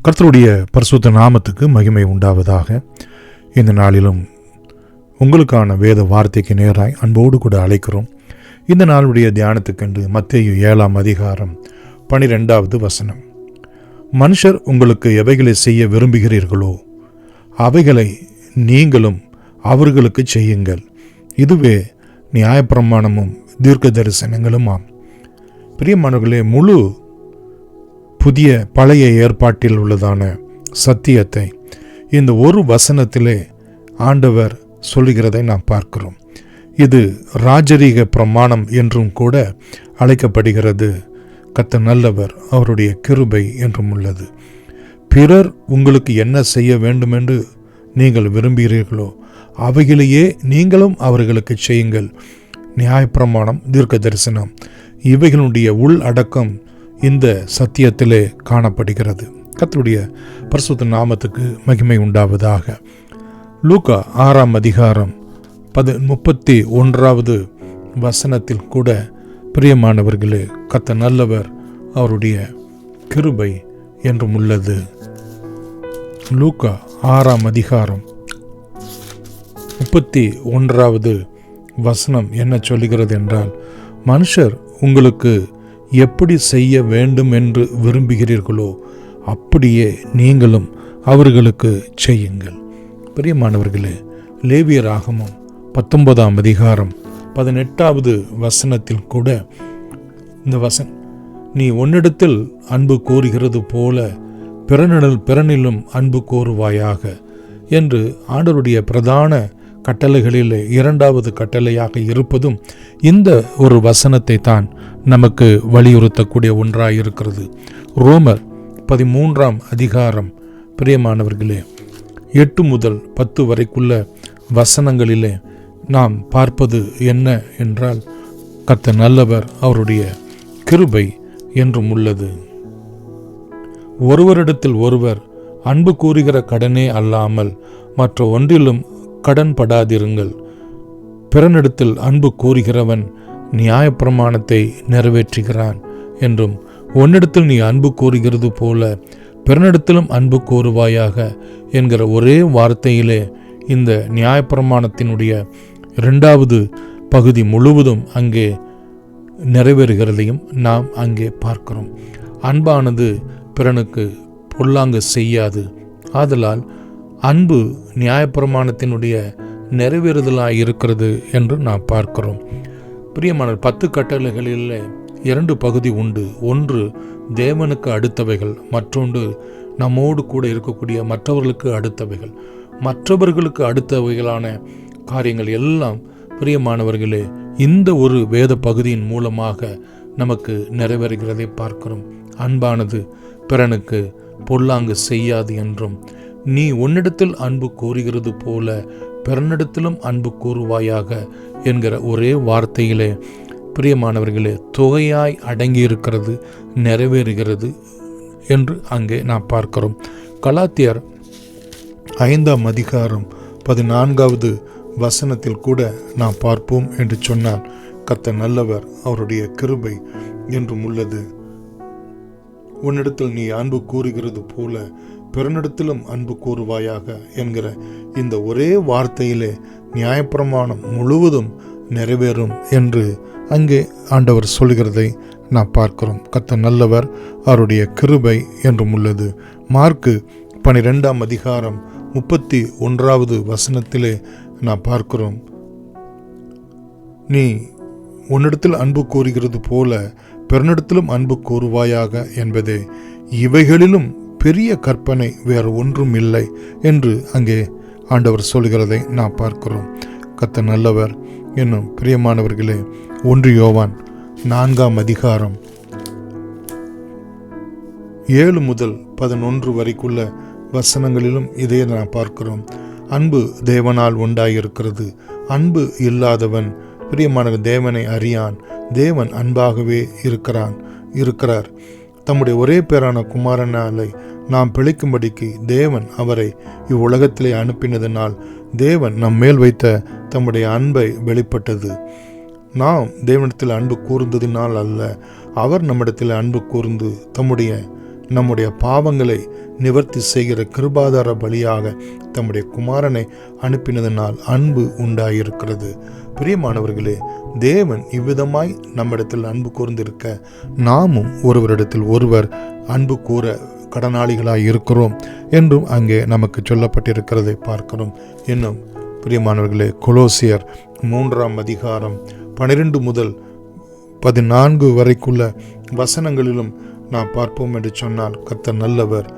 கர்த்தருடைய பரிசுத்த நாமத்துக்கு மகிமை உண்டாவதாக. இந்த நாளிலும் உங்களுக்கான வேத வார்த்தைக்கு நேராய் அன்போடு கூட அழைக்கிறோம். இந்த நாளுடைய தியானத்துக்கென்று மத்தேயு 7ஆம் அதிகாரம் 12வது வசனம். மனுஷர் உங்களுக்கு எவைகளை செய்ய விரும்புகிறீர்களோ அவைகளை நீங்களும் அவர்களுக்கு செய்யுங்கள், இதுவே நியாயப்பிரமாணமும் தீர்க்க தரிசனங்களுமாம். பிரியமானவர்களே, முழு புதிய பழைய ஏற்பாட்டில் உள்ளதான சத்தியத்தை இந்த ஒரு வசனத்திலே ஆண்டவர் சொல்லுகிறதை நாம் பார்க்கிறோம். இது ராஜரீக பிரமாணம் என்றும் கூட அழைக்கப்படுகிறது. கர்த்தர் நல்லவர், அவருடைய கிருபை என்றும் உள்ளது. பிறர் உங்களுக்கு என்ன செய்ய வேண்டுமென்று நீங்கள் விரும்புகிறீர்களோ அவைகளையே நீங்களும் அவர்களுக்கு செய்யுங்கள். நியாயப்பிரமாணம், தீர்க்க தரிசனம் இவைகளுடைய உள் அடக்கம் இந்த சத்தியத்திலே காணப்படுகிறது. கர்த்தருடைய பரிசுத்த நாமத்துக்கு மகிமை உண்டாவதாக. லூக்கா 6ஆம் அதிகாரம் 31வது வசனத்தில் கூட பிரியமானவர்களே, கர்த்தர் நல்லவர், அவருடைய கிருபை என்றும் உள்ளது. லூக்கா 6ஆம் அதிகாரம் 31வது வசனம் என்ன சொல்லுகிறது என்றால், மனுஷர் உங்களுக்கு எப்படி செய்ய வேண்டும் என்று விரும்புகிறீர்களோ அப்படியே நீங்களும் அவர்களுக்கு செய்யுங்கள். பிரியமானவர்களே, லேவியராகமம் 19ஆம் அதிகாரம் 18வது வசனத்தில் கூட இந்த நீ உன்னிடத்தில் அன்பு கோருகிறது போல பிறனிலும் அன்பு கோருவாயாக என்று ஆண்டவருடைய பிரதான கட்டளைகளில் 2வது கட்டளையாக இருப்பதும் இந்த ஒரு வசனத்தை தான் நமக்கு வலியுறுத்தக்கூடிய ஒன்றாயிருக்கிறது. ரோமர் 13ஆம் அதிகாரம் பிரியமானவர்களே 8 முதல் 10 வரைக்குள்ள வசனங்களிலே நாம் பார்ப்பது என்ன என்றால், கர்த்தர் நல்லவர், அவருடைய கிருபை என்றும் உள்ளது. ஒருவரிடத்தில் ஒருவர் அன்பு கூறுகிற கடனே அல்லாமல் மற்ற ஒன்றிலும் கடன் படாதிருங்கள். பிறனிடத்தில் அன்பு கூறுகிறவன் நியாயப்பிரமாணத்தை நிறைவேற்றுகிறான் என்றும், உன்னிடத்தில் நீ அன்பு கூறுகிறது போல பிறனிடத்திலும் அன்பு கூறுவாயாக என்கிற ஒரே வார்த்தையிலே இந்த நியாயப்பிரமாணத்தினுடைய 2வது பகுதி முழுவதும் அங்கே நிறைவேறுகிறதையும் நாம் அங்கே பார்க்கிறோம். அன்பானது பிறனுக்கு பொல்லாங்கு செய்யாது, ஆதலால் அன்பு நியாயப்பிரமாணத்தினுடைய நிறைவேறுதலாக இருக்கிறது என்று நாம் பார்க்கிறோம். பிரியமான 10 கட்டளைகளில் 2 பகுதி உண்டு. ஒன்று தேவனுக்கு அடுத்தவைகள், மற்றொன்று நம்மோடு கூட இருக்கக்கூடிய மற்றவர்களுக்கு அடுத்தவைகள். மற்றவர்களுக்கு அடுத்தவைகளான காரியங்கள் எல்லாம் பிரியமானவர்களே இந்த ஒரு வேத பகுதியின் மூலமாக நமக்கு நிறைவேறுகிறதை பார்க்கிறோம். அன்பானது பிறனுக்கு பொல்லாங்கு செய்யாது என்றும், நீ உன்னிடத்தில் அன்பு கூறுகிறது போல பிறனிடத்திலும் அன்பு கூறுவாயாக என்கிற ஒரே வார்த்தையிலே பிரியமானவர்களே தொகையாய் அடங்கியிருக்கிறது, நிறைவேறுகிறது என்று அங்கே நாம் பார்க்கிறோம். கலாத்தியர் 5ஆம் அதிகாரம் 14வது வசனத்தில் கூட நாம் பார்ப்போம் என்று சொன்னார், கர்த்தர் நல்லவர், அவருடைய கிருபை என்றும் உள்ளது. உன்னிடத்தில் நீ அன்பு கூறுகிறது போல பிறனிடத்திலும் அன்பு கூறுவாயாக என்கிற இந்த ஒரே வார்த்தையிலே நியாயப்பிரமாணம் முழுவதும் நிறைவேறும் என்று அங்கே ஆண்டவர் சொல்கிறதை நாம் பார்க்கிறோம். கர்த்தர் நல்லவர், அவருடைய கிருபை என்றும் உள்ளது. மார்க்கு 12ஆம் அதிகாரம் 31வது வசனத்திலே நாம் பார்க்கிறோம், நீ உன்னிடத்தில் அன்பு கூறுகிறது போல பிறனிடத்திலும் அன்பு கூறுவாயாக என்பதே இவைகளிலும் பெரிய கற்பனை வேறு ஒன்றும் இல்லை என்று அங்கே ஆண்டவர் சொல்கிறதை நாம் பார்க்கிறோம். கர்த்தர் நல்லவர். என்னும் பிரியமானவர்களே, 1 யோவான் 4ஆம் அதிகாரம் 7 முதல் 11 வரைக்குள்ள வசனங்களிலும் இதை நாம் பார்க்கிறோம். அன்பு தேவனால் உண்டாயிருக்கிறது, அன்பு இல்லாதவன் பிரியமானவர் தேவனை அறியான், தேவன் அன்பாகவே இருக்கிறார். தம்முடைய ஒரே பேரான குமாரனாலே நாம் பிழைக்கும்படிக்கு தேவன் அவரை இவ்வுலகத்திலே அனுப்பினதனால் தேவன் நம்மேல் வைத்த தம்முடைய அன்பை வெளிப்பட்டது. நாம் தேவனிடத்தில் அன்பு கூர்ந்ததினால் அல்ல, அவர் நம்மிடத்தில் அன்பு கூர்ந்து தம்முடைய நம்முடைய பாவங்களை நிவர்த்தி செய்கிற கிருபாதார பலியாக தம்முடைய குமாரனை அனுப்பினதனால் அன்பு உண்டாயிருக்கிறது. பிரியமானவர்களே, தேவன் இவ்விதமாய் நம்மிடத்தில் அன்பு கூர்ந்திருக்க நாமும் ஒருவரிடத்தில் ஒருவர் அன்பு கூற கடனாளிகளாய் இருக்கிறோம் என்றும் அங்கே நமக்கு சொல்லப்பட்டிருக்கிறதை பார்க்கிறோம். இன்னும் பிரியமானவர்களே, கொலோசியர் 3ஆம் அதிகாரம் 12 முதல் 14 வரைக்குள்ள வசனங்களிலும் நாம் பார்ப்போம் என்று சொன்னால், கர்த்தர் நல்லவர்,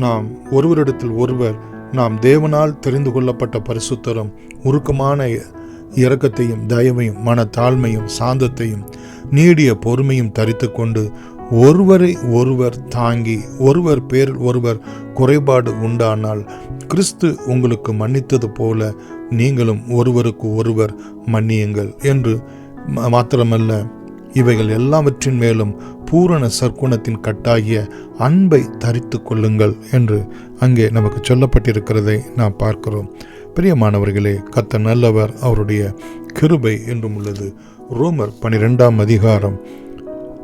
நாம் ஒருவரிடத்தில் ஒருவர் நாம் தேவனால் தெரிந்து கொள்ளப்பட்ட பரிசுத்தரும் உருக்கமான இரக்கத்தையும் தயவையும் மனத்தாழ்மையும் சாந்தத்தையும் நீடிய பொறுமையும் தரித்து கொண்டு ஒருவரை ஒருவர் தாங்கி ஒருவர் பேரில் ஒருவர் குறைபாடு உண்டானால் கிறிஸ்து உங்களுக்கு மன்னித்தது போல நீங்களும் ஒருவருக்கு ஒருவர் மன்னியுங்கள் என்று மாத்திரமல்ல, இவைகள் எல்லாவற்றின் மேலும் பூரண சற்குணத்தின் கட்டாகிய அன்பை தரித்து கொள்ளுங்கள் என்று அங்கே நமக்கு சொல்லப்பட்டிருக்கிறதை நாம் பார்க்கிறோம். பிரியமானவர்களே, கர்த்தர் நல்லவர், அவருடைய கிருபை என்றும் உள்ளது. ரோமர் 12ஆம் அதிகாரம்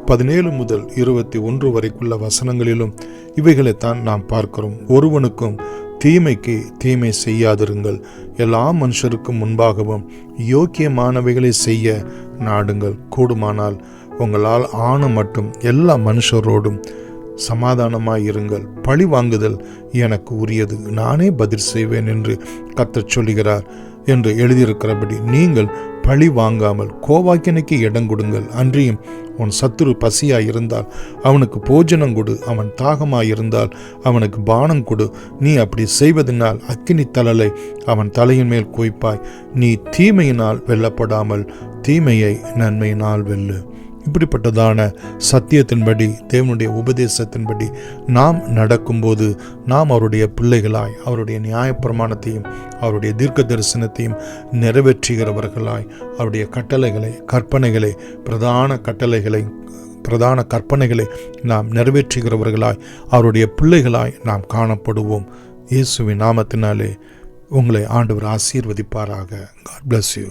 17 முதல் 21 வரைக்குள்ள வசனங்களிலும் இவைகளைத்தான் நாம் பார்க்கிறோம். ஒருவனுக்கும் தீமைக்கு தீமை செய்யாதிருங்கள், எல்லா மனுஷருக்கும் முன்பாகவும் யோக்கியமானவைகளை செய்ய நாடுங்கள், கூடுமானால் உங்களால் ஆன மட்டும் எல்லா மனுஷரோடும் சமாதானமாயிருங்கள், பழி வாங்குதல் எனக்கு உரியது, நானே பதில் செய்வேன் என்று கர்த்தர் சொல்லுகிறார் என்று எழுதியிருக்கிறபடி நீங்கள் பழி வாங்காமல் கோவாக்கினைக்கு இடம் கொடுங்கள். அன்றியும் உன் சத்துரு பசியாயிருந்தால் அவனுக்கு போஜனம் கொடு, அவன் தாகமாயிருந்தால் அவனுக்கு பானம் கொடு. நீ அப்படி செய்வதனால் அக்கினி தழலை அவன் தலையின் மேல் குவிப்பாய். நீ தீமையினால் வெல்லப்படாமல் தீமையை நன்மையினால் வெல்லு. இப்படிப்பட்டதான சத்தியத்தின்படி, தேவனுடைய உபதேசத்தின்படி நாம் நடக்கும்போது நாம் அவருடைய பிள்ளைகளாய் அவருடைய நியாயப்பிரமாணத்தையும் அவருடைய தீர்க்க தரிசனத்தையும் நிறைவேற்றுகிறவர்களாய் அவருடைய கட்டளைகளை பிரதான கற்பனைகளை நாம் நிறைவேற்றுகிறவர்களாய் அவருடைய பிள்ளைகளாய் நாம் காணப்படுவோம். இயேசுவின் நாமத்தினாலே உங்களை ஆண்டவர் ஆசீர்வதிப்பாராக. God bless you.